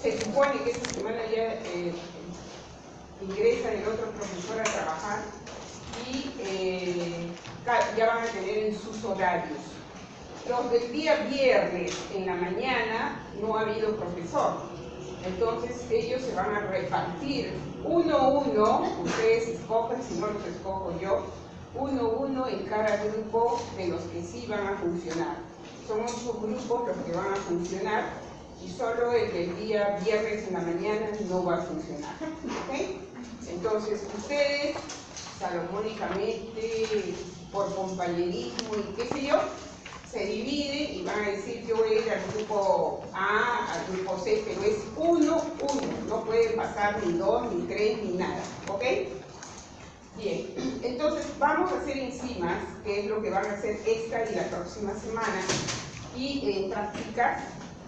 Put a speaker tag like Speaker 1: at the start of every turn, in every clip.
Speaker 1: Se supone que esta semana ya ingresa el otro profesor a trabajar y ya van a tener en sus horarios. Los del día viernes en la mañana no ha habido profesor, entonces ellos se van a repartir uno a uno, ustedes escogen, si no los escojo yo, uno a uno en cada grupo de los que sí van a funcionar. Son 8 grupos los que van a funcionar y solo el del día viernes en la mañana no va a funcionar. ¿Okay? Entonces ustedes, salomónicamente, por compañerismo y qué sé yo, se dividen y van a decir yo voy a ir al grupo A, al grupo C, pero es uno, no pueden pasar ni 2, ni 3, ni nada, ¿ok? Bien, entonces vamos a hacer enzimas, que es lo que van a hacer esta y la próxima semana, y prácticas,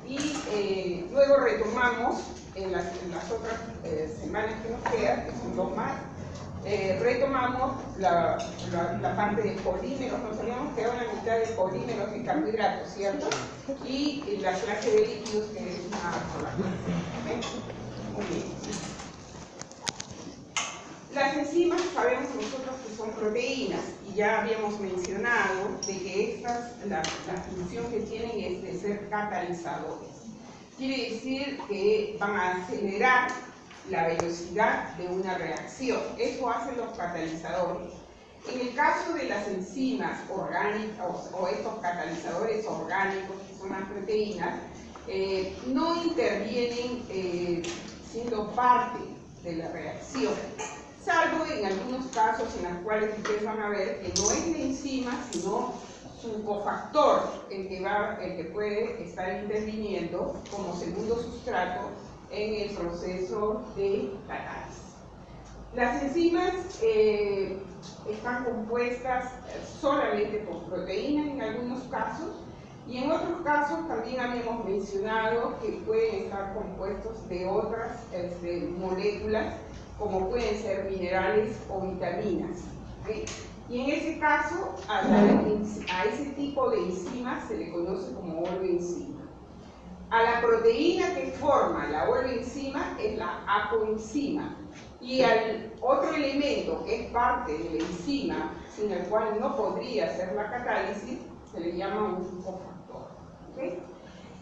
Speaker 1: y luego retomamos en las otras semanas que nos quedan, que son 2 más, retomamos la parte de polímeros. Nos habíamos quedado en la mitad de polímeros y carbohidratos, ¿cierto? Y la clase de líquidos, que es una sola clase. Muy bien. Las enzimas sabemos nosotros que son proteínas y ya habíamos mencionado de que estas, la función que tienen es de ser catalizadores. Quiere decir que van a acelerar la velocidad de una reacción. Eso hacen los catalizadores. En el caso de las enzimas orgánicas o estos catalizadores orgánicos, que son las proteínas, no intervienen siendo parte de la reacción, salvo en algunos casos en los cuales ustedes van a ver que no es la enzima, sino su cofactor el que puede estar interviniendo como segundo sustrato en el proceso de catálisis. Las enzimas están compuestas solamente por proteínas en algunos casos, y en otros casos también habíamos mencionado que pueden estar compuestos de otras moléculas, como pueden ser minerales o vitaminas, ¿okay? Y en ese caso, a ese tipo de enzimas se le conoce como oloenzima. A la proteína que forma la oloenzima es la apoenzima. Y al otro elemento que es parte de la enzima, sin el cual no podría hacer la catálisis, se le llama un cofactor. ¿Okay?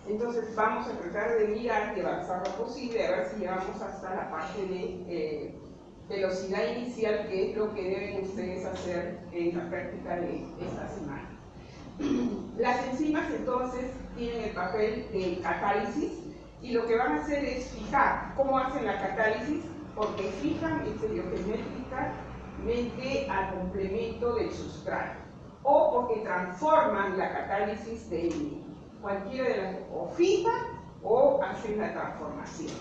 Speaker 1: Entonces vamos a tratar de mirar y avanzar lo posible, a ver si llegamos hasta la parte de velocidad inicial, que es lo que deben ustedes hacer en la práctica de esta semana. Las enzimas entonces tienen el papel de catálisis y lo que van a hacer es fijar. ¿Cómo hacen la catálisis? Porque fijan estereogenéticamente al complemento del sustrato, o porque transforman la catálisis de cualquiera de las, o fijan o hacen la transformación.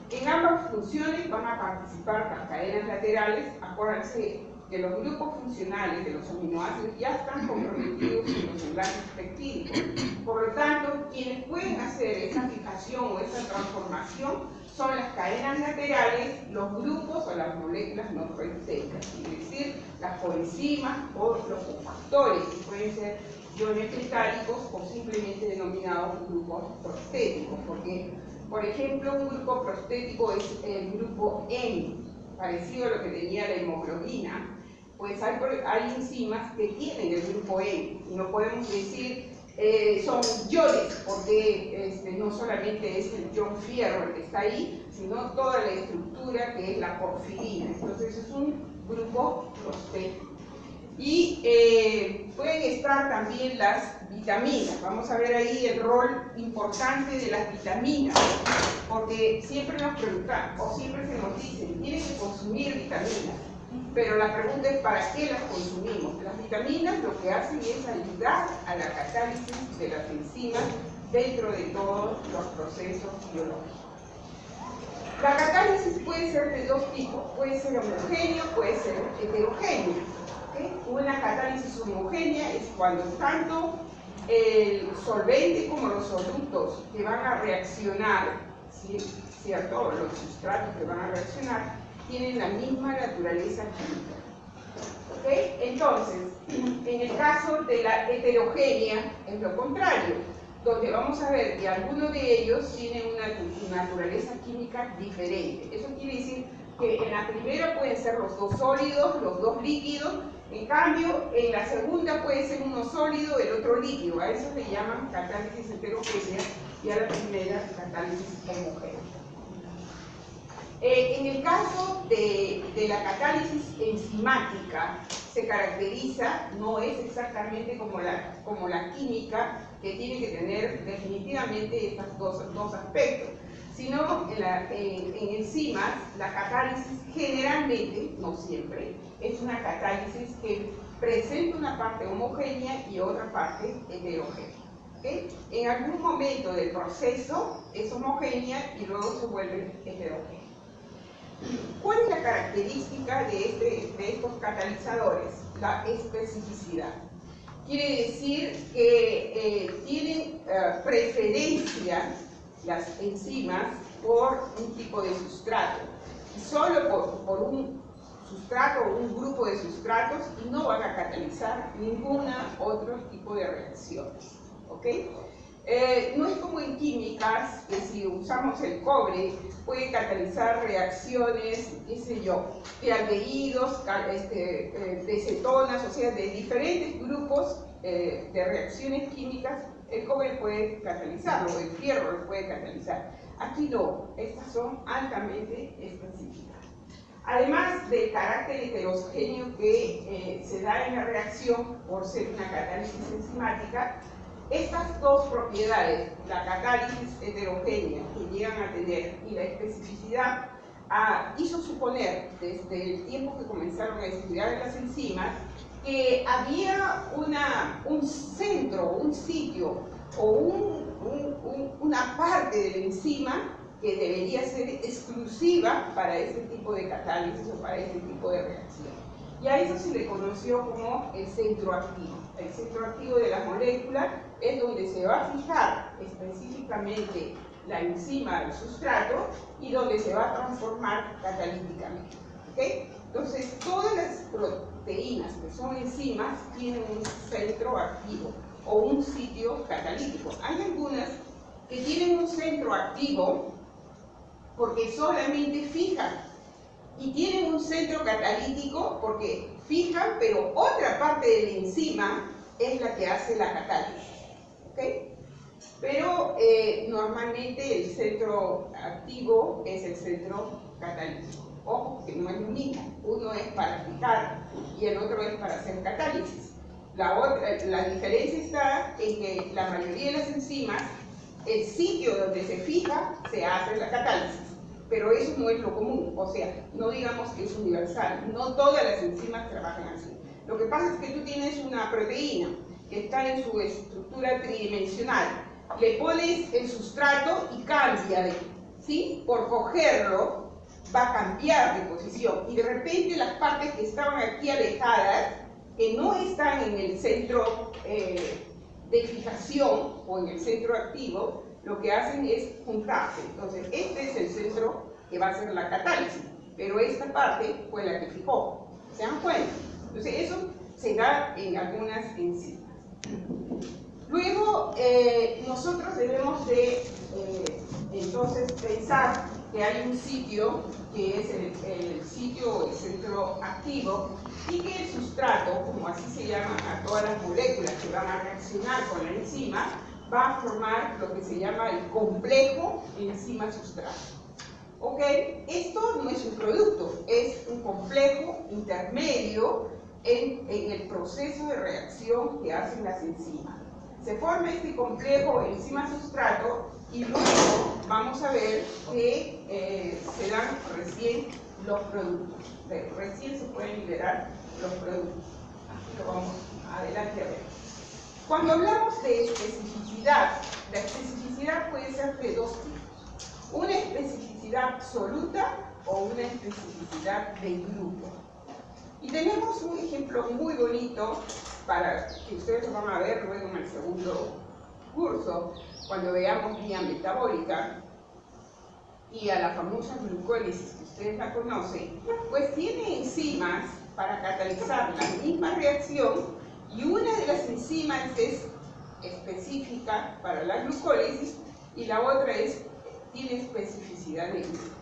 Speaker 1: En ambas funciones van a participar las cadenas laterales. Acuérdense que los grupos funcionales de los aminoácidos ya están comprometidos en los enlaces peptídicos. Por lo tanto, quienes pueden hacer esa fijación o esa transformación son las cadenas laterales, los grupos o las moléculas no proteicas, es decir, las coenzimas o los cofactores, que pueden ser iones metálicos o simplemente denominados grupos prostéticos, porque, por ejemplo, un grupo prostético es el grupo M, parecido a lo que tenía la hemoglobina. Pues hay enzimas que tienen el grupo M, y no podemos decir son iones, porque no solamente es el ion fierro el que está ahí, sino toda la estructura que es la porfirina. Entonces es un grupo prostético. Y pueden estar también las vitaminas. Vamos a ver ahí el rol importante de las vitaminas, porque siempre nos preguntan, o siempre se nos dicen, tienen que consumir vitaminas. Pero la pregunta es, ¿para qué las consumimos? Las vitaminas lo que hacen es ayudar a la catálisis de las enzimas dentro de todos los procesos biológicos. La catálisis puede ser de 2 tipos, puede ser homogénea, puede ser heterogénea. ¿Okay? Una catálisis homogénea es cuando tanto el solvente como los solutos que van a reaccionar, ¿sí? ¿Cierto? Los sustratos que van a reaccionar tienen la misma naturaleza química. ¿Okay? Entonces, en el caso de la heterogénea es lo contrario, donde vamos a ver que algunos de ellos tienen una naturaleza química diferente. Eso quiere decir que en la primera pueden ser los dos sólidos, los dos líquidos, en cambio en la segunda puede ser uno sólido, el otro líquido. A eso le llaman catálisis heterogénea y a la primera catálisis homogénea. En el caso de la catálisis enzimática, se caracteriza, no es exactamente como la química, que tiene que tener definitivamente estos dos aspectos, sino en enzimas, la catálisis generalmente, no siempre, es una catálisis que presenta una parte homogénea y otra parte heterogénea. ¿Okay? En algún momento del proceso es homogénea y luego se vuelve heterogénea. ¿Cuál es la característica de estos catalizadores? La especificidad. Quiere decir que tienen preferencia las enzimas por un tipo de sustrato, y solo por un sustrato o un grupo de sustratos, y no van a catalizar ningún otro tipo de reacciones. ¿Okay? No es como en químicas, que si usamos el cobre puede catalizar reacciones, qué sé yo, de aldehídos, de cetonas, o sea, de diferentes grupos de reacciones químicas. El cobre puede catalizarlo, o el fierro lo puede catalizar. Aquí no, estas son altamente específicas. Además del carácter heterogéneo que se da en la reacción por ser una catálisis enzimática, estas dos propiedades, la catálisis heterogénea que llegan a tener y la especificidad, hizo suponer desde el tiempo que comenzaron a estudiar las enzimas que había un centro, un sitio o una parte de la enzima que debería ser exclusiva para este tipo de catálisis o para este tipo de reacción. Y a eso se le conoció como el centro activo. El centro activo de la molécula es donde se va a fijar específicamente la enzima del sustrato y donde se va a transformar catalíticamente. ¿Okay? Entonces, todas las proteínas que son enzimas tienen un centro activo o un sitio catalítico. Hay algunas que tienen un centro activo porque solamente fijan, y tienen un centro catalítico porque fijan, pero otra parte de la enzima es la que hace la catálisis. ¿Okay? Pero normalmente el centro activo es el centro catalítico. Ojo, que no es lo mismo. Uno es para fijar y el otro es para hacer catálisis. La diferencia está en que la mayoría de las enzimas, el sitio donde se fija, se hace la catálisis. Pero eso no es lo común, o sea, no digamos que es universal. No todas las enzimas trabajan así. Lo que pasa es que tú tienes una proteína que está en su estructura tridimensional. Le pones el sustrato y cambia, ¿sí? Por cogerlo, va a cambiar de posición. Y de repente las partes que estaban aquí alejadas, que no están en el centro de fijación o en el centro activo, lo que hacen es juntarse. Entonces, este es el centro que va a hacer la catálisis, pero esta parte fue la que fijó. ¿Se dan cuenta? Entonces, eso se da en algunas enzimas. Luego, nosotros debemos de, entonces, pensar que hay un sitio que es el sitio o el centro activo, y que el sustrato, como así se llaman a todas las moléculas que van a reaccionar con la enzima, va a formar lo que se llama el complejo enzima-sustrato. ¿Ok? Esto no es un producto, es un complejo intermedio en el proceso de reacción que hacen las enzimas. Se forma este complejo enzima-sustrato y luego vamos a ver que se dan recién los productos. Recién se pueden liberar los productos. Aquí lo vamos adelante a ver. Cuando hablamos de especificidad, la especificidad puede ser de dos tipos. Una especificidad absoluta o una especificidad de grupo. Y tenemos un ejemplo muy bonito para que ustedes lo van a ver luego en el segundo curso, cuando veamos vía metabólica y a la famosa glucólisis, que ustedes la conocen, pues tiene enzimas para catalizar la misma reacción, y una de las enzimas es específica para la glucólisis y la otra tiene especificidad de grupo.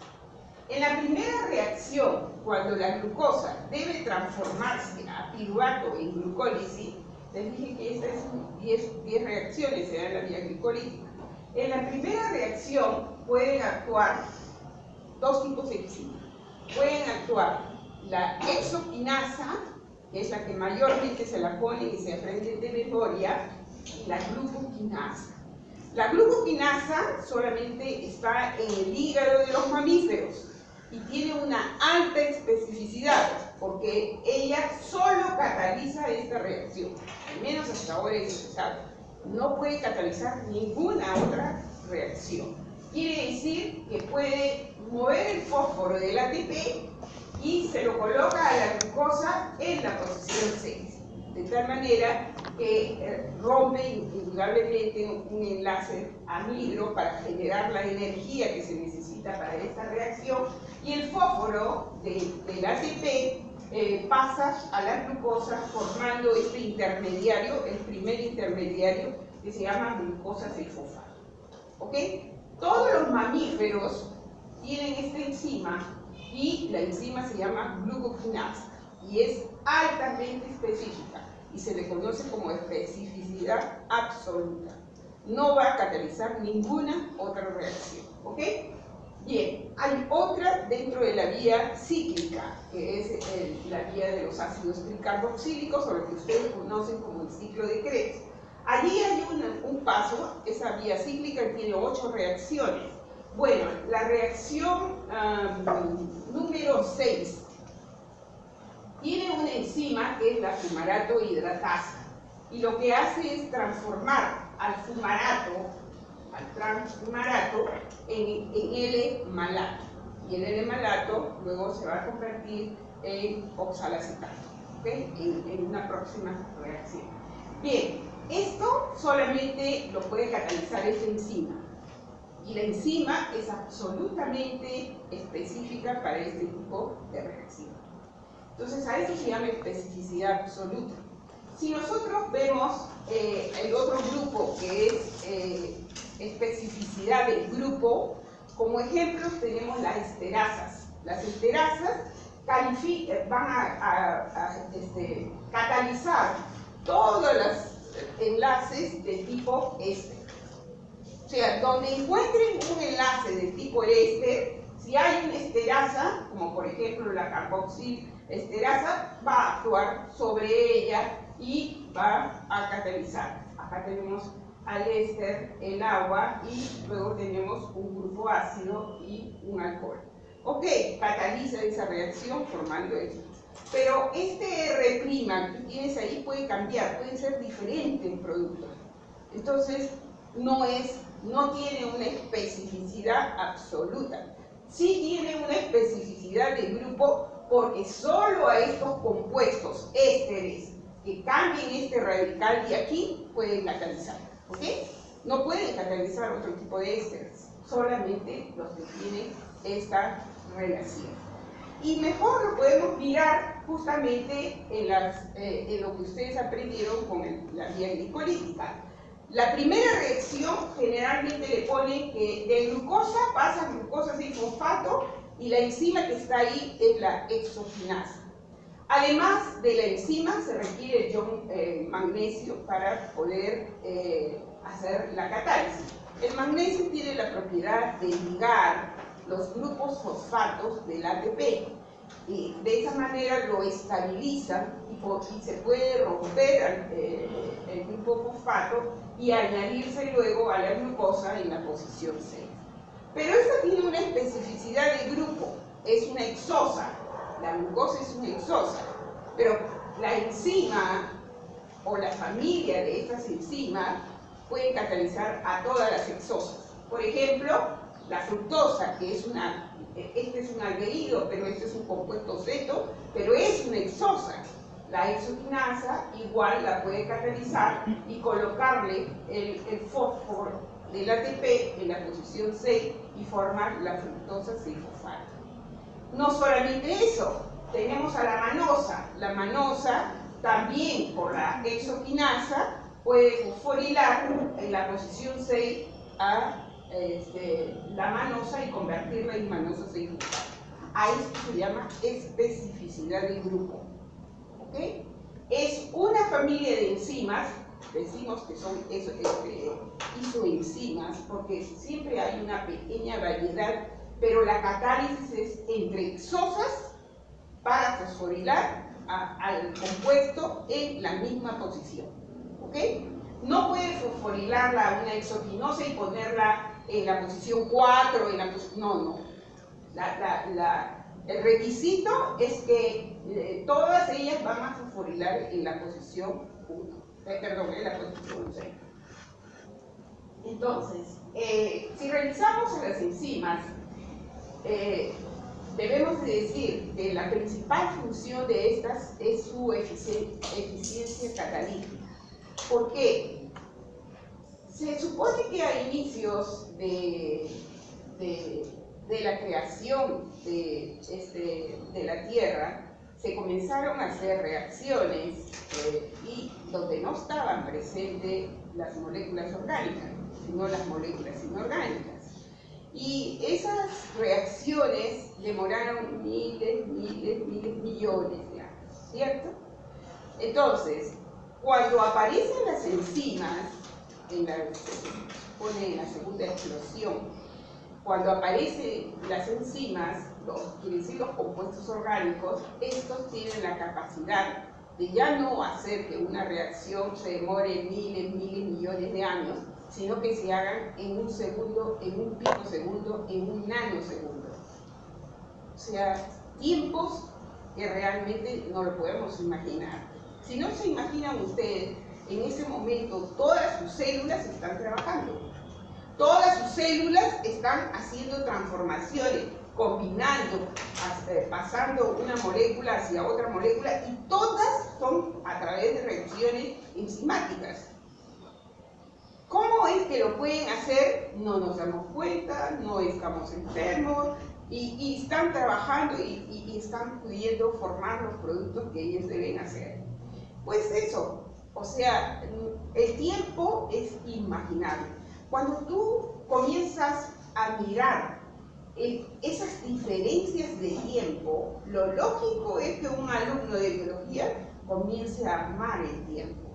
Speaker 1: En la primera reacción, cuando la glucosa debe transformarse a piruvato en glucólisis, les dije que estas 10 reacciones se dan en la vía glicolítica. En la primera reacción pueden actuar dos tipos de enzimas. Pueden actuar la hexoquinasa, que es la que mayormente se la pone y se aprende de memoria, y la glucoquinasa. La glucoquinasa solamente está en el hígado de los mamíferos y tiene una alta especificidad porque ella solo cataliza esta reacción, al menos hasta ahora es necesario. No puede catalizar ninguna otra reacción. Quiere decir que puede mover el fósforo del ATP y se lo coloca a la glucosa en la posición 6, de tal manera que rompe indudablemente un enlace anhidro para generar la energía que se necesita para esta reacción, y el fósforo del ATP pasa a la glucosa formando este intermediario, el primer intermediario, que se llama glucosa 6-fosfato. ¿Ok? Todos los mamíferos tienen esta enzima y la enzima se llama glucoquinasa y es altamente específica y se le conoce como especificidad absoluta. No va a catalizar ninguna otra reacción. ¿Ok? Bien, hay otra dentro de la vía cíclica, que es la vía de los ácidos tricarboxílicos, o lo que ustedes conocen como el ciclo de Krebs. Allí hay un paso, esa vía cíclica tiene 8 reacciones. Bueno, la reacción número 6 tiene una enzima que es la fumarato hidratasa, y lo que hace es transformar al transfumarato en L-malato, y el L-malato luego se va a convertir en oxalacetato, ¿okay? en una próxima reacción. Bien, esto solamente lo puede catalizar esta enzima, y la enzima es absolutamente específica para este tipo de reacción. Entonces a eso se llama especificidad absoluta. Si nosotros vemos el otro grupo que es especificidad del grupo, como ejemplos tenemos las esterasas. Las esterasas van a catalizar todos los enlaces de tipo éster. O sea, donde encuentren un enlace de tipo éster, si hay una esterasa, como por ejemplo la carboxilesterasa, va a actuar sobre ella y va a catalizar. Acá tenemos al éster, el agua, y luego tenemos un grupo ácido y un alcohol. Ok, cataliza esa reacción formando esto. Pero este R' que tienes ahí puede cambiar, puede ser diferente en producto. Entonces, no tiene una especificidad absoluta. Sí tiene una especificidad de grupo porque solo a estos compuestos ésteres que cambien este radical de aquí pueden catalizar. ¿Ok? No pueden catalizar otro tipo de ésteres, solamente los que tienen esta relación. Y mejor lo podemos mirar justamente en lo que ustedes aprendieron con la vía glicolítica. La primera reacción generalmente le ponen que de glucosa pasa a glucosa 6-fosfato y la enzima que está ahí es la hexoquinasa. Además de la enzima se requiere magnesio para poder hacer la catálisis. El magnesio tiene la propiedad de ligar los grupos fosfatos del ATP y de esa manera lo estabiliza y se puede romper el grupo fosfato y añadirse luego a la glucosa en la posición 6. Pero esta tiene una especificidad de grupo, es una hexosa. La glucosa es una hexosa, pero la enzima o la familia de estas enzimas pueden catalizar a todas las hexosas. Por ejemplo, la fructosa, que es este es un aldehído, pero este es un compuesto ceto, pero es una hexosa. La hexoquinasa igual la puede catalizar y colocarle el fósforo del ATP en la posición 6 y formar la fructosa 6-fosfato. No solamente eso, tenemos a la manosa. La manosa también por la hexoquinasa puede fosforilar en la posición 6 a la manosa y convertirla en manosa 6-fosfato. A esto se llama especificidad del grupo. ¿Ok? Es una familia de enzimas, decimos que son isoenzimas, porque siempre hay una pequeña variedad, pero la catálisis es entre exosas para fosforilar al compuesto en la misma posición. ¿Ok? No puede fosforilarla a una exoquinosa y ponerla en la posición 4, no. El requisito es que todas ellas van a fosforilar en la posición 1, en la posición 6. Entonces, si revisamos las enzimas, debemos decir que la principal función de estas es su eficiencia catalítica. ¿Por qué? Se supone que a inicios de la creación de la Tierra se comenzaron a hacer reacciones y donde no estaban presentes las moléculas orgánicas, sino las moléculas inorgánicas. Y esas reacciones demoraron miles, millones de años, ¿cierto? Entonces, cuando aparecen las enzimas, se pone en la segunda explosión, cuando aparecen las enzimas, quiere decir los compuestos orgánicos, estos tienen la capacidad de ya no hacer que una reacción se demore miles, millones de años, sino que se hagan en un segundo, en un picosegundo, en un nanosegundo. O sea, tiempos que realmente no lo podemos imaginar. Si no se imaginan ustedes, en ese momento todas sus células están trabajando. Todas sus células están haciendo transformaciones, combinando, pasando una molécula hacia otra molécula, y todas son a través de reacciones enzimáticas. ¿Cómo es que lo pueden hacer? No nos damos cuenta, no estamos enfermos, y están trabajando y están pudiendo formar los productos que ellos deben hacer. Pues eso, o sea, el tiempo es inimaginable. Cuando tú comienzas a mirar esas diferencias de tiempo, lo lógico es que un alumno de biología comience a amar el tiempo.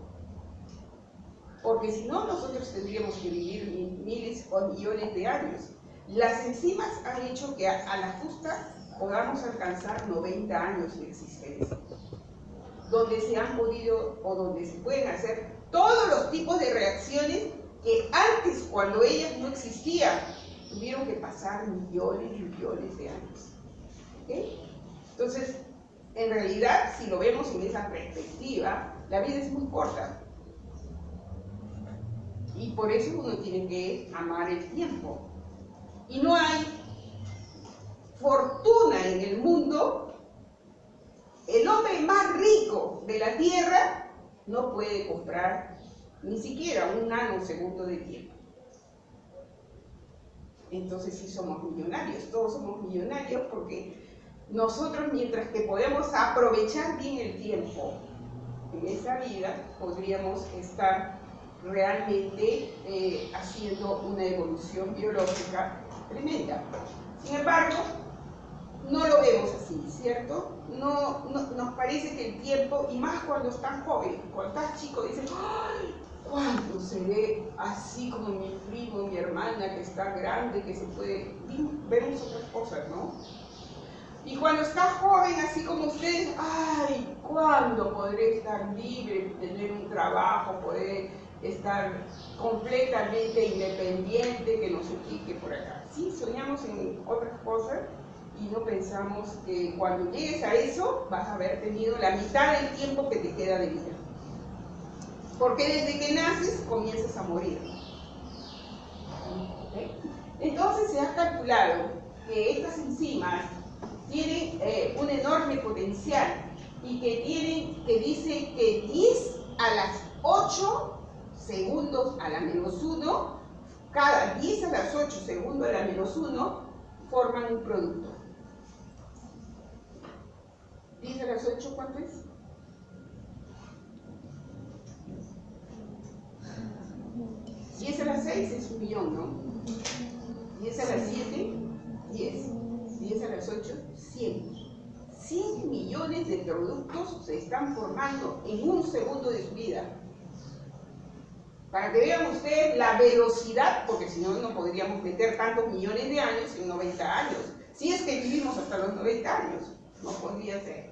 Speaker 1: Porque si no, nosotros tendríamos que vivir miles o millones de años. Las enzimas han hecho que a la justa podamos alcanzar 90 años de existencia, donde se han podido o donde se pueden hacer todos los tipos de reacciones que antes, cuando ellas no existían, tuvieron que pasar millones de años. ¿Okay? Entonces, en realidad, si lo vemos en esa perspectiva, la vida es muy corta. Y por eso uno tiene que amar el tiempo. Y no hay fortuna en el mundo. El hombre más rico de la Tierra no puede comprar ni siquiera un nanosegundo de tiempo. Entonces sí somos millonarios, todos somos millonarios, porque nosotros, mientras que podemos aprovechar bien el tiempo en esa vida, podríamos estar realmente haciendo una evolución biológica tremenda. Sin embargo, no lo vemos así, ¿cierto? No, nos parece que el tiempo, y más cuando estás joven, cuando estás chico, dices, ¡ay! ¿Cuándo seré así como mi primo, mi hermana, que está grande, que se puede...? Vemos otras cosas, ¿no? Y cuando estás joven, así como ustedes, ¡ay! ¿Cuándo podré estar libre, tener un trabajo, poder estar completamente independiente, que no se pique por acá? Sí, soñamos en otras cosas y no pensamos que cuando llegues a eso vas a haber tenido la mitad del tiempo que te queda de vida. Porque desde que naces comienzas a morir. ¿Okay? Entonces se ha calculado que estas enzimas tienen un enorme potencial y que dice que 10 a las 8 segundos a la menos 1, cada 10 a las 8 segundos a la menos 1 forman un producto. 10 a las 8, ¿cuánto es? 10 a la 6 es 1 millón, ¿no? 10 a las 7, 10. 10 a las 8, 100. 100 millones de productos se están formando en un segundo de su vida. Para que vean ustedes la velocidad, porque si no, no podríamos meter tantos millones de años en 90 años. Si es que vivimos hasta los 90 años, no podría ser.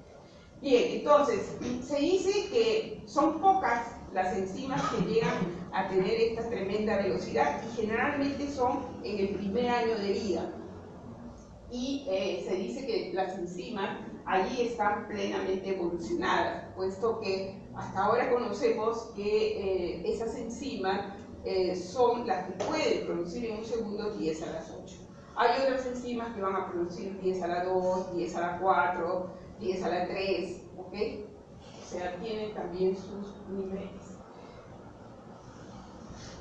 Speaker 1: Bien, entonces, se dice que son pocas las enzimas que llegan a tener esta tremenda velocidad y generalmente son en el primer año de vida. Y se dice que las enzimas allí están plenamente evolucionadas, puesto que hasta ahora conocemos que esas enzimas son las que pueden producir en un segundo 10 a las 8. Hay otras enzimas que van a producir 10 a la 2, 10 a la 4, 10 a la 3, ¿ok? O sea, tienen también sus niveles.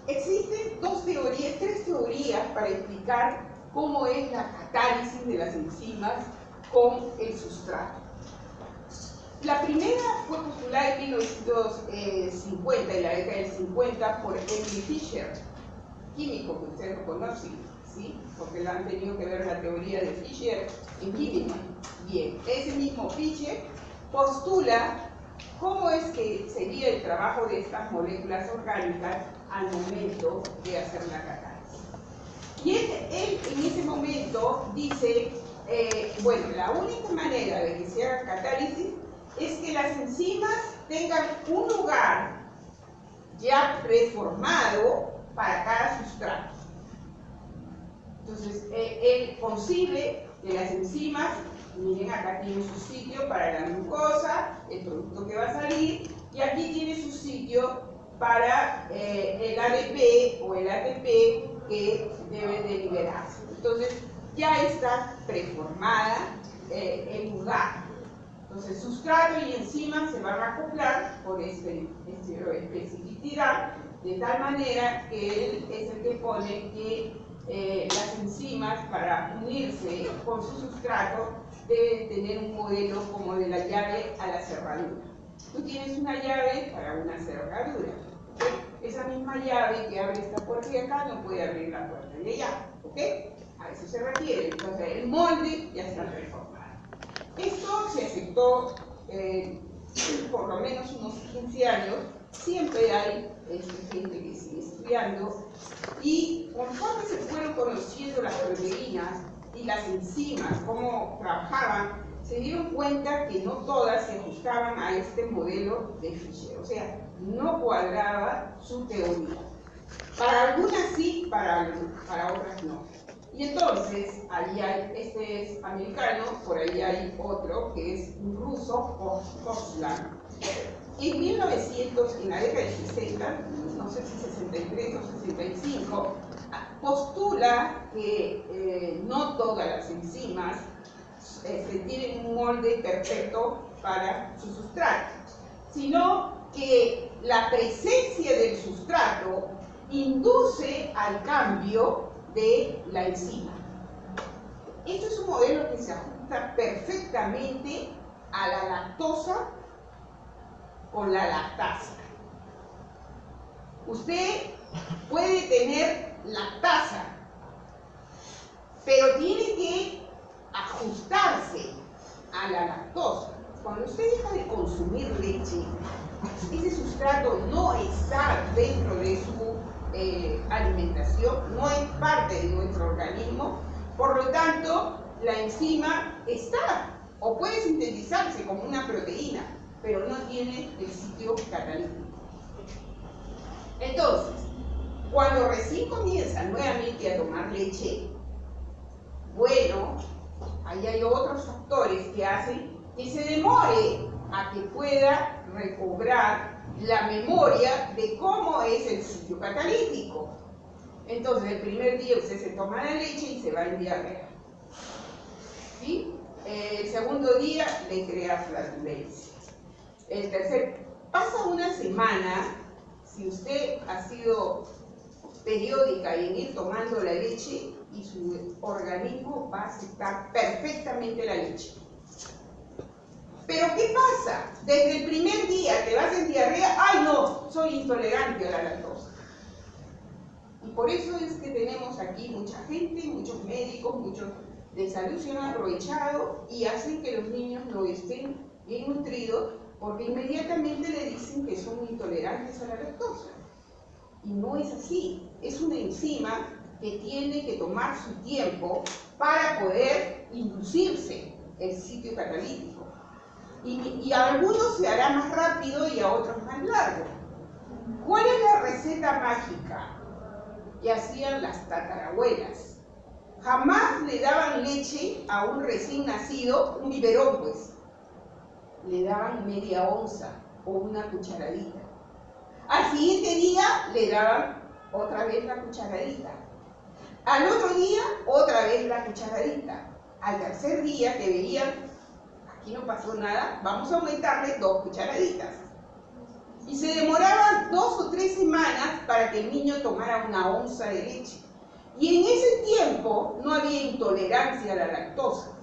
Speaker 1: Existen tres teorías para explicar cómo es la catálisis de las enzimas con el sustrato. La primera fue postulada en 1950, en la década del 50, por Emily Fisher, químico que ustedes lo conocen, ¿sí? Porque la han tenido que ver la teoría de Fisher en química. Bien, ese mismo Fisher postula cómo es que sería el trabajo de estas moléculas orgánicas al momento de hacer la catálisis. Y él en ese momento dice, bueno, la única manera de que se haga catálisis es que las enzimas tengan un lugar ya preformado para cada sustrato. Entonces, él concibe que las enzimas, miren, acá tiene su sitio para la glucosa, el producto que va a salir, y aquí tiene su sitio para el ADP o el ATP que debe de liberarse. Entonces, ya está preformada el lugar. Entonces, sustrato y enzima se van a acoplar por especificidad, de tal manera que él es el que pone que las enzimas, para unirse con su sustrato, deben tener un modelo como de la llave a la cerradura. Tú tienes una llave para una cerradura. Esa misma llave que abre esta puerta de acá no puede abrir la puerta de allá. ¿Ok? A eso se refiere. Entonces, el molde ya está reformado. Esto se aceptó por lo menos unos 15 años. Siempre hay gente que sigue estudiando. Y conforme se fueron conociendo las proteínas y las enzimas, cómo trabajaban, se dieron cuenta que no todas se ajustaban a este modelo de Fisher. O sea, no cuadraba su teoría. Para algunas sí, para otras no. Y entonces, ahí hay, este es americano, por ahí hay otro que es un ruso, Kozlan. En 1900, en la década de 60, no sé si 63 o 65, postula que no todas las enzimas tienen un molde perfecto para su sustrato, sino que la presencia del sustrato induce al cambio de la enzima. Esto es un modelo que se ajusta perfectamente a la lactosa con la lactasa. Usted puede tener lactasa, pero tiene que ajustarse a la lactosa. Cuando usted deja de consumir leche, ese sustrato no está dentro de su alimentación, no es parte de nuestro organismo, por lo tanto, la enzima está o puede sintetizarse como una proteína, pero no tiene el sitio catalítico. Entonces, cuando recién comienzan nuevamente a tomar leche, bueno, ahí hay otros factores que hacen que se demore a que pueda recobrar la memoria de cómo es el sitio catalítico. Entonces, el primer día usted se toma la leche y se va en diarrea. ¿Sí? El segundo día le crea flatulencia. El tercer, pasa una semana, si usted ha sido periódica en ir tomando la leche, y su organismo va a aceptar perfectamente la leche. Pero ¿qué pasa? Desde el primer día te vas en diarrea, ¡ay no! Soy intolerante a la lactosa. Por eso es que tenemos aquí mucha gente, muchos médicos, muchos de salud se han aprovechado y hacen que los niños no estén bien nutridos porque inmediatamente le dicen que son intolerantes a la lactosa. Y no es así, es una enzima que tiene que tomar su tiempo para poder inducirse el sitio catalítico. Y a algunos se hará más rápido y a otros más largo. ¿Cuál es la receta mágica que hacían las tatarabuelas? Jamás le daban leche a un recién nacido, un biberón pues. Le daban media onza o una cucharadita. Al siguiente día le daban otra vez la cucharadita. Al otro día, otra vez la cucharadita. Al tercer día que veían, aquí no pasó nada, vamos a aumentarle 2 cucharaditas. Y se demoraban 2 o 3 semanas para que el niño tomara una onza de leche. Y en ese tiempo no había intolerancia a la lactosa.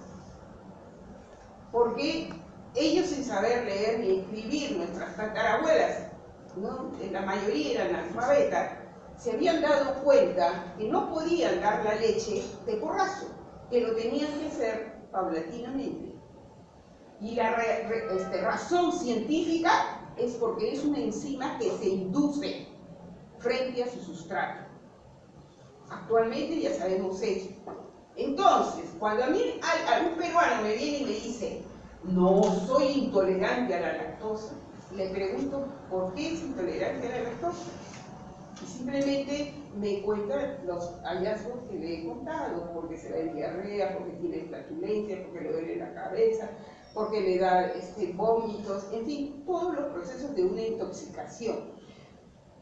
Speaker 1: Porque ellos, sin saber leer ni escribir, nuestras tatarabuelas, ¿no? La mayoría eran analfabetas, se habían dado cuenta que no podían dar la leche de porrazo, que lo tenían que hacer paulatinamente. Y la razón científica es porque es una enzima que se induce frente a su sustrato. Actualmente ya sabemos eso. Entonces, cuando a mí algún peruano me viene y me dice, no soy intolerante a la lactosa, le pregunto, ¿por qué es intolerante a la lactosa? Y simplemente me cuenta los hallazgos que le he contado, porque se da en diarrea, porque tiene flatulencia, porque le duele la cabeza, porque le da vómitos, en fin, todos los procesos de una intoxicación.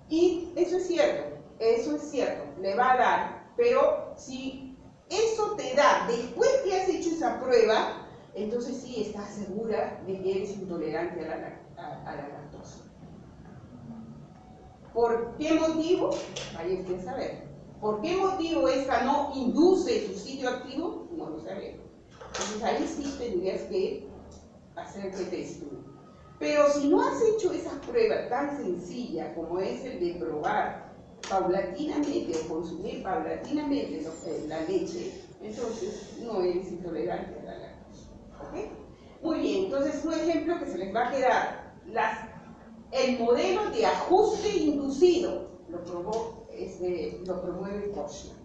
Speaker 1: Y eso es cierto, le va a dar, pero si eso te da después que has hecho esa prueba, entonces sí estás segura de que eres intolerante a la lactosa. ¿Por qué motivo? Vaya usted a saber. ¿Por qué motivo esta no induce su sitio activo? No lo sabemos. Entonces ahí sí tendrías que hacer que te estudie. Pero si no has hecho esa prueba tan sencilla como es el de probar paulatinamente o consumir paulatinamente la leche, entonces no eres intolerante a la lactosa. ¿Okay? Muy bien, entonces un ejemplo que se les va a quedar. El modelo de ajuste inducido lo promueve Kochler.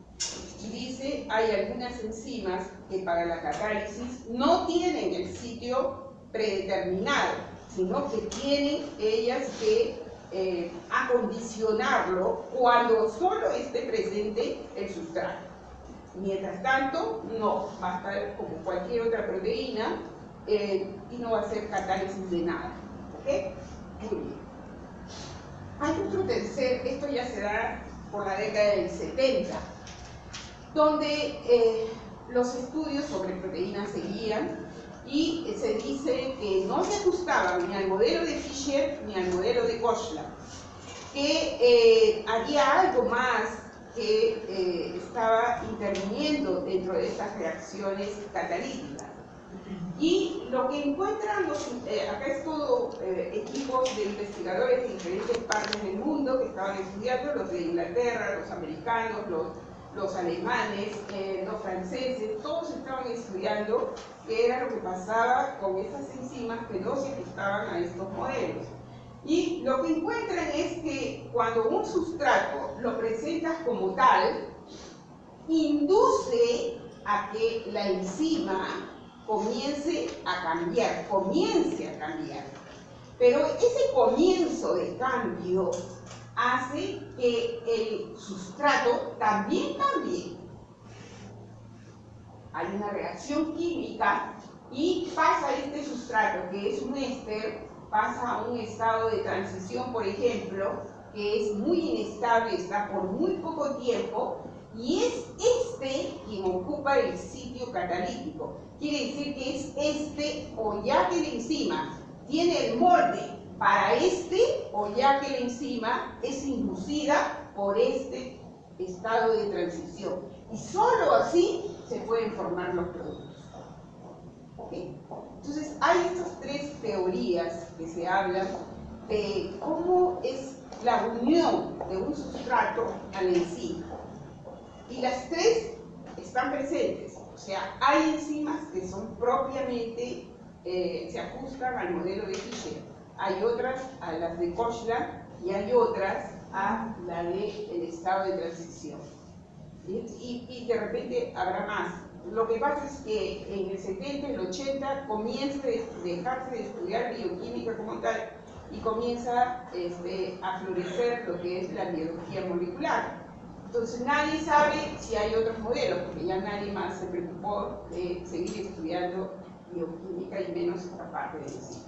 Speaker 1: Y dice, hay algunas enzimas que para la catálisis no tienen el sitio predeterminado, sino que tienen ellas que acondicionarlo cuando solo esté presente el sustrato. Mientras tanto, no, va a estar como cualquier otra proteína y no va a hacer catálisis de nada. ¿Ok? Muy bien. Hay otro tercer, esto ya se da por la década del 70, donde los estudios sobre proteínas seguían y se dice que no se ajustaban ni al modelo de Fischer ni al modelo de Kochler, que había algo más que estaba interviniendo dentro de estas reacciones catalíticas. Y lo que encuentran, acá es todo equipos de investigadores de diferentes partes del mundo que estaban estudiando, los de Inglaterra, los americanos, los alemanes, los franceses, todos estaban estudiando qué era lo que pasaba con estas enzimas que no se ajustaban a estos modelos. Y lo que encuentran es que cuando un sustrato lo presentas como tal, induce a que la enzima comience a cambiar. Pero ese comienzo de cambio hace que el sustrato también cambie. Hay una reacción química y pasa este sustrato, que es un éster, pasa a un estado de transición, por ejemplo, que es muy inestable, está por muy poco tiempo, y es quien ocupa el sitio catalítico. Quiere decir que es o ya que la enzima tiene el molde para o ya que la enzima es inducida por este estado de transición. Y solo así se pueden formar los productos. ¿Okay? Entonces, hay estas 3 teorías que se hablan de cómo es la unión de un sustrato a la enzima. Y las tres están presentes. O sea, hay enzimas que son propiamente, se ajustan al modelo de Fischer. Hay otras a las de Kochler y hay otras a la del estado de transición. Y de repente habrá más. Lo que pasa es que en el 70, el 80 comienza a dejarse de estudiar bioquímica como tal y comienza a florecer lo que es la biología molecular. Entonces nadie sabe si hay otros modelos, porque ya nadie más se preocupó de seguir estudiando bioquímica y menos esta parte de enzimas.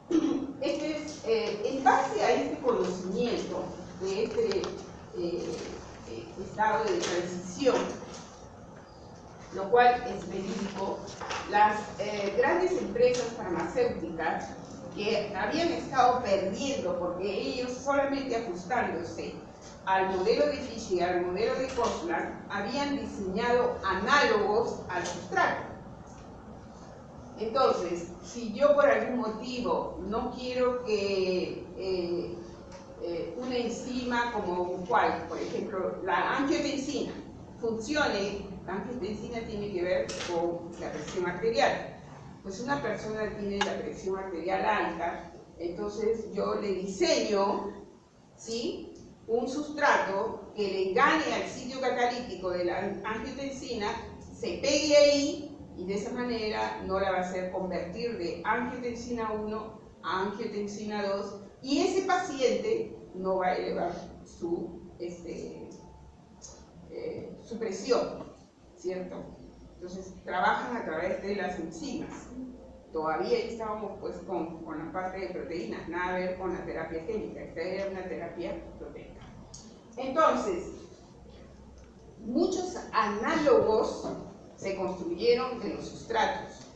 Speaker 1: En base a este conocimiento de este estado de transición, lo cual es verídico, las grandes empresas farmacéuticas que habían estado perdiendo porque ellos solamente ajustándose al modelo de Fischer y al modelo de Kochler habían diseñado análogos al sustrato. Entonces, si yo por algún motivo no quiero que una enzima como cuál, por ejemplo, la angiotensina, funcione, la angiotensina tiene que ver con la presión arterial. Pues una persona tiene la presión arterial alta, entonces yo le diseño, ¿sí?, un sustrato que le gane al sitio catalítico de la angiotensina, se pegue ahí y de esa manera no la va a hacer convertir de angiotensina 1 a angiotensina 2 y ese paciente no va a elevar su presión, ¿cierto? Entonces trabajan a través de las enzimas. Todavía estábamos pues con la parte de proteínas, nada a ver con la terapia química, esta era una terapia proteica. Entonces, muchos análogos se construyeron de los sustratos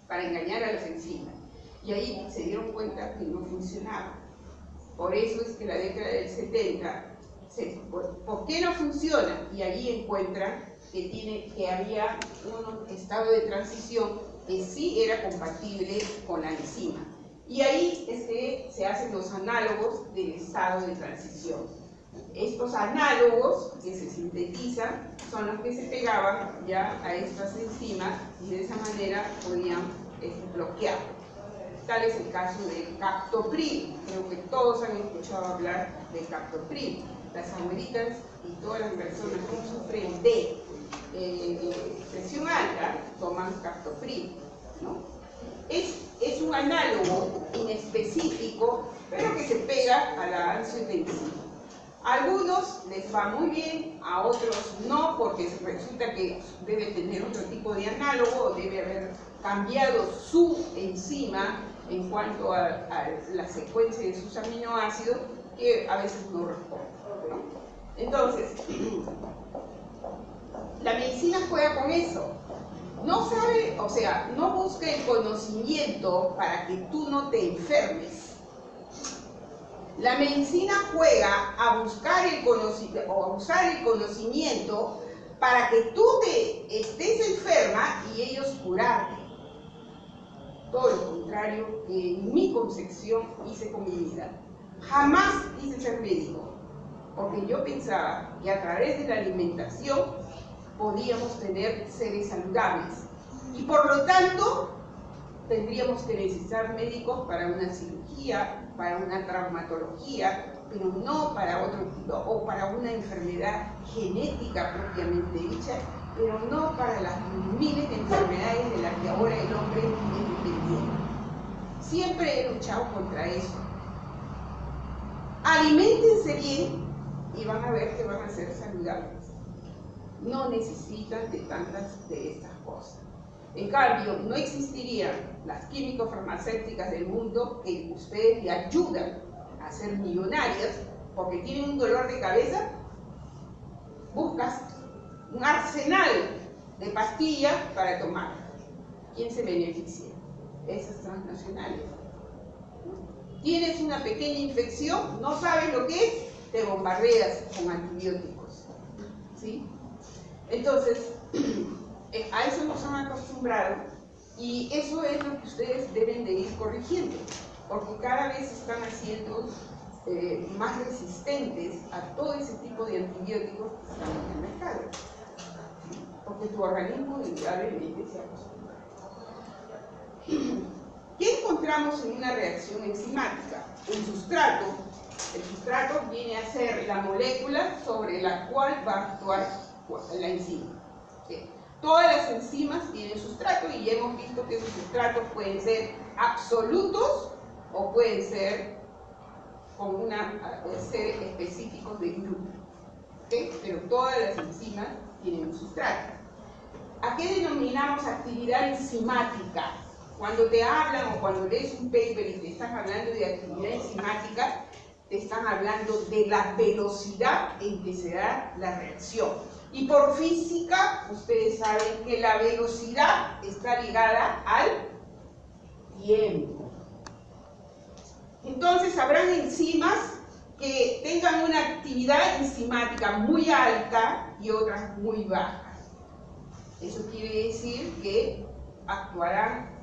Speaker 1: para engañar a las enzimas y ahí se dieron cuenta que no funcionaba. Por eso es que la década del 70, ¿por qué no funciona? Y ahí encuentran que había un estado de transición que sí era compatible con la enzima. Y ahí es que se hacen los análogos del estado de transición. Estos análogos que se sintetizan son los que se pegaban ya a estas enzimas y de esa manera podían bloquear. Tal es el caso del captopril. Creo que todos han escuchado hablar del captopril. Las abuelitas y todas las personas que sufren de presión alta toman captopril, ¿no? Es un análogo inespecífico, pero que se pega a la angiotensina. A algunos les va muy bien, a otros no, porque resulta que debe tener otro tipo de análogo, o debe haber cambiado su enzima en cuanto a la secuencia de sus aminoácidos, que a veces no responde, ¿no? Entonces, la medicina juega con eso. No sabe, o sea, no busca el conocimiento para que tú no te enfermes. La medicina juega a buscar el conocimiento o a usar el conocimiento para que tú te estés enferma y ellos curarte. Todo lo contrario que en mi concepción hice con mi vida. Jamás quise ser médico, porque yo pensaba que a través de la alimentación podíamos tener seres saludables y por lo tanto tendríamos que necesitar médicos para una cirugía, para una traumatología, pero no para otro tipo, o para una enfermedad genética propiamente dicha, pero no para las miles de enfermedades de las que ahora el hombre es dependiente. Siempre he luchado contra eso. Aliméntense bien y van a ver que van a ser saludables. No necesitan de tantas de estas cosas. En cambio, no existirían las químico-farmacéuticas del mundo que ustedes le ayudan a ser millonarias porque tienen un dolor de cabeza. Buscas un arsenal de pastillas para tomar. ¿Quién se beneficia? Esas transnacionales. Tienes una pequeña infección, no sabes lo que es, te bombardeas con antibióticos, ¿sí? Entonces, a eso nos han acostumbrado y eso es lo que ustedes deben de ir corrigiendo, porque cada vez están haciendo más resistentes a todo ese tipo de antibióticos que están en el mercado, porque tu organismo indudablemente se acostumbra. ¿Qué encontramos en una reacción enzimática? Un sustrato. El sustrato viene a ser la molécula sobre la cual va a actuar la enzima. ¿Sí? Todas las enzimas tienen sustrato y ya hemos visto que esos sustratos pueden ser absolutos o pueden ser ser específicos de grupo. ¿Sí? Pero todas las enzimas tienen un sustrato. ¿A qué denominamos actividad enzimática? Cuando te hablan o cuando lees un paper y te están hablando de actividad enzimática, te están hablando de la velocidad en que se da la reacción. Y por física, ustedes saben que la velocidad está ligada al tiempo. Entonces, habrán enzimas que tengan una actividad enzimática muy alta y otras muy bajas. Eso quiere decir que actuarán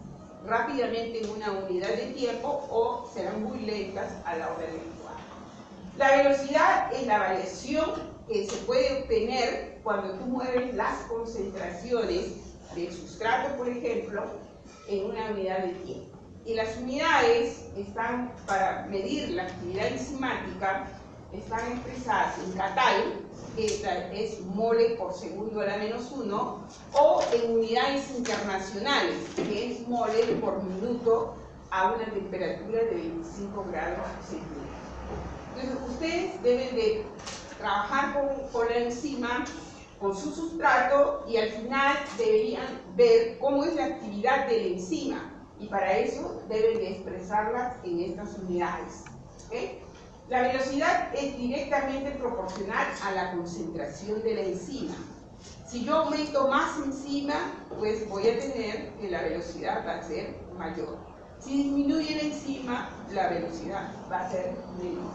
Speaker 1: rápidamente en una unidad de tiempo o serán muy lentas a la hora de actuar. La velocidad es la variación que se puede obtener cuando tú mueves las concentraciones del sustrato, por ejemplo, en una unidad de tiempo. Y las unidades están, para medir la actividad enzimática, están expresadas en Catal, que es mole por segundo a la -1, o en unidades internacionales, que es mole por minuto a una temperatura de 25 grados centígrados. Entonces, ustedes deben de trabajar con la enzima, con su sustrato, y al final deberían ver cómo es la actividad de la enzima, y para eso deben de expresarlas en estas unidades. ¿Okay? La velocidad es directamente proporcional a la concentración de la enzima. Si yo aumento más enzima, pues voy a tener que la velocidad va a ser mayor. Si disminuye la enzima, la velocidad va a ser menor.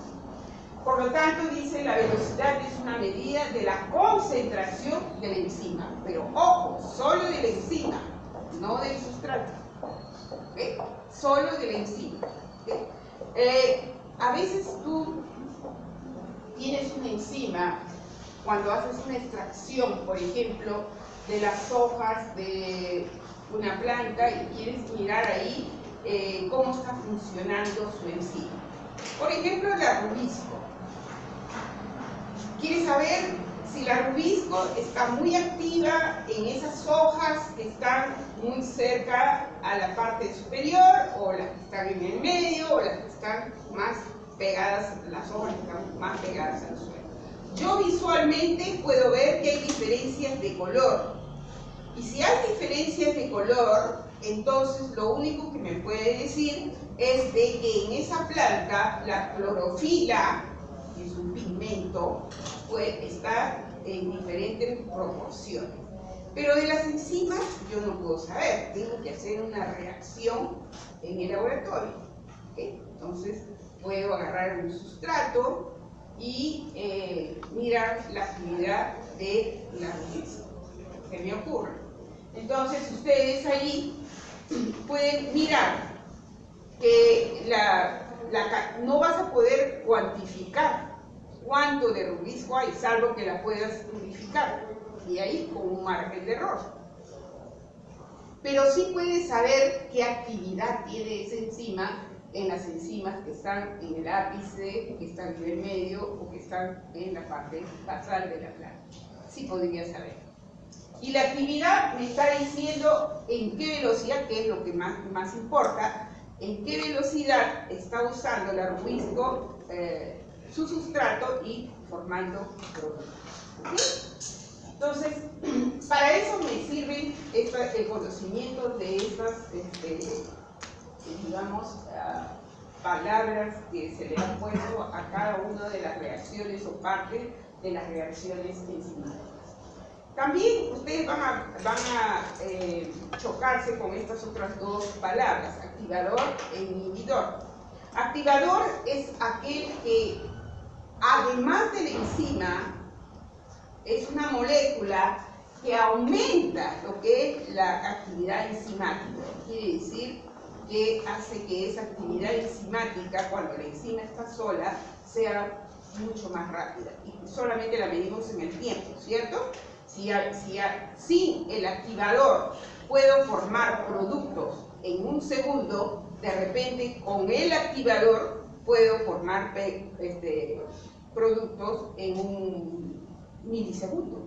Speaker 1: Por lo tanto, dice, la velocidad es una medida de la concentración de la enzima. Pero ojo, solo de la enzima, no del sustrato. ¿Okay? Solo de la enzima. ¿Okay? A veces tú tienes una enzima cuando haces una extracción, por ejemplo, de las hojas de una planta y quieres mirar ahí cómo está funcionando su enzima. Por ejemplo, la rubisco. Quieres saber si la rubisco está muy activa en esas hojas que están muy cerca a la parte superior, o las que están en el medio, o las que están más pegadas, las hojas que están más pegadas al suelo. Yo visualmente puedo ver que hay diferencias de color. Y si hay diferencias de color, entonces lo único que me puede decir es de que en esa planta la clorofila, que es un pigmento, puede estar en diferentes proporciones. Pero de las enzimas yo no puedo saber, tengo que hacer una reacción en el laboratorio. ¿Okay? Entonces puedo agarrar un sustrato y mirar la actividad de la rubisco. ¿Qué me ocurre? Entonces ustedes ahí pueden mirar que no vas a poder cuantificar cuánto de rubisco hay, salvo que la puedas purificar, y ahí con un margen de error. Pero sí puedes saber qué actividad tiene esa enzima en las enzimas que están en el ápice, que están en el medio o que están en la parte basal de la planta. Sí podría saber. Y la actividad me está diciendo en qué velocidad, que es lo que más importa, en qué velocidad está usando la rubisco su sustrato y formando productos. ¿Okay? Entonces, para eso me sirve el conocimiento de estas, digamos, palabras que se le han puesto a cada una de las reacciones o parte de las reacciones enzimáticas. También ustedes van a chocarse con estas otras dos palabras, activador e inhibidor. Activador es aquel que, además de la enzima, es una molécula que aumenta lo que es la actividad enzimática. Quiere decir que hace que esa actividad enzimática, cuando la enzima está sola, sea mucho más rápida. Y solamente la medimos en el tiempo, ¿cierto? Si sin el activador puedo formar productos en un segundo, de repente con el activador puedo formar productos en un milisegundo.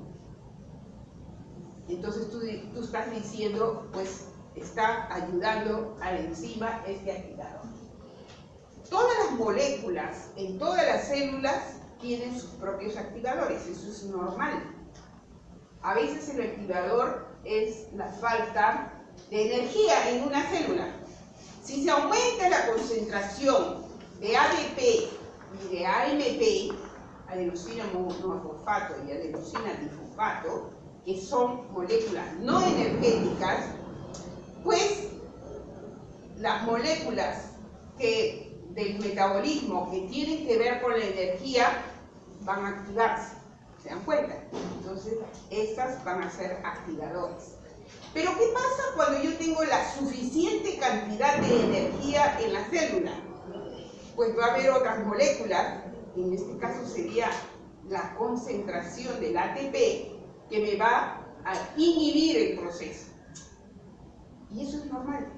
Speaker 1: Entonces tú estás diciendo, pues está ayudando a la enzima este activador. Todas las moléculas en todas las células tienen sus propios activadores, eso es normal. A veces el activador es la falta de energía en una célula. Si se aumenta la concentración de ADP y de AMP, adenosina monofosfato y adenosina difosfato, que son moléculas no energéticas, pues las moléculas del metabolismo que tienen que ver con la energía van a activarse, ¿se dan cuenta? Entonces, estas van a ser activadores. Pero ¿qué pasa cuando yo tengo la suficiente cantidad de energía en la célula? Pues va a haber otras moléculas, en este caso sería la concentración del ATP, que me va a inhibir el proceso. Y eso es normal.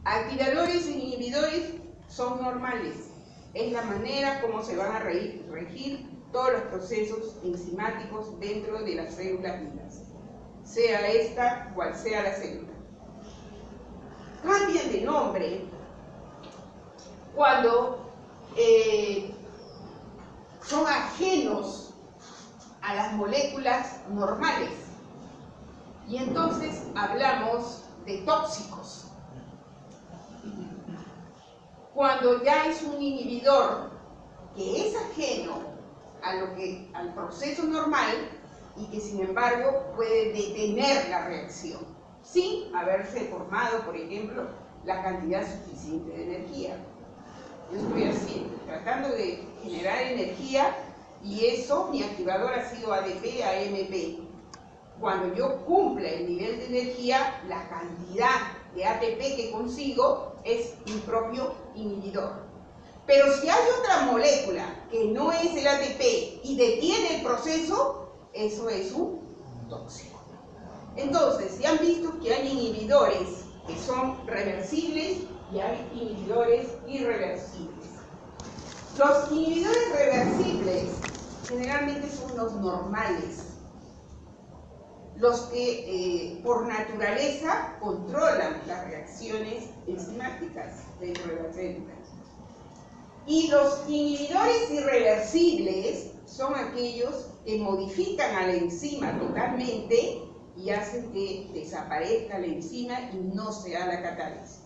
Speaker 1: Activadores e inhibidores son normales. Es la manera como se van a regir todos los procesos enzimáticos dentro de las células vivas, sea esta cual sea la célula. Cambian de nombre cuando son ajenos a las moléculas normales. Y entonces hablamos de tóxicos. Cuando ya es un inhibidor que es ajeno al proceso normal y que sin embargo puede detener la reacción sin haberse formado, por ejemplo, la cantidad suficiente de energía. Yo estoy tratando de generar energía y eso, mi activador ha sido ADP, AMP. Cuando yo cumpla el nivel de energía, la cantidad de ATP que consigo es mi propio inhibidor. Pero si hay otra molécula que no es el ATP y detiene el proceso, eso es un tóxico. Entonces, si han visto que hay inhibidores que son reversibles y hay inhibidores irreversibles. Los inhibidores reversibles generalmente son los normales, los que por naturaleza controlan las reacciones enzimáticas dentro de las células. Y los inhibidores irreversibles son aquellos que modifican a la enzima totalmente y hacen que desaparezca la enzima y no se haga la catálisis.